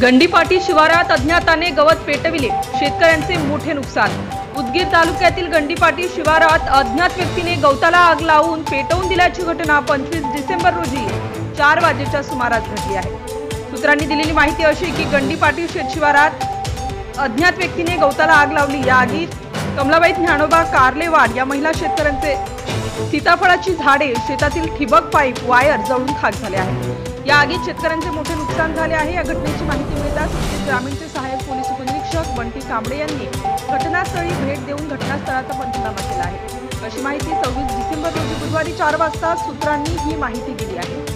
गंडीपाटी शिवारात अज्ञाताने गवत पेटविले, शेतकऱ्यांचे मोठे नुकसान। उदगीर तालुक्यातील गंडीपाटी शिवारात अज्ञात व्यक्तीने गवताला आग लावून पेटवून दिल्याची घटना 25 डिसेंबर रोजी 4 वाजेच्या सुमारास घडली आहे। सूत्रांनी दिलेली माहिती अशी की गंडीपाटी शिवारात अज्ञात व्यक्तीने गवताला आग लावली। या आगीत कमलाबाई ज्ञानोबा कारलेवाड या महिला शेतकऱ्यांचे सीताफळाची झाडे, शेतातील ठिबक पाईप, वायर जळून खाक झाले आहेत। या आगीत शेतकऱ्यांचे मोठे नुकसान झाले आहे। या घटनेची माहिती मिळताच ग्रामीणचे सहाय्यक पोलीस उपनिरीक्षक बंटी कांबळे यांनी घटनास्थळी भेट देऊन घटनास्थळाचा पंचनामा केला आहे। अशी माहिती 26 डिसेंबर रोजी बुधवारी 4 वाजता सूत्रांनी ही माहिती दिली आहे।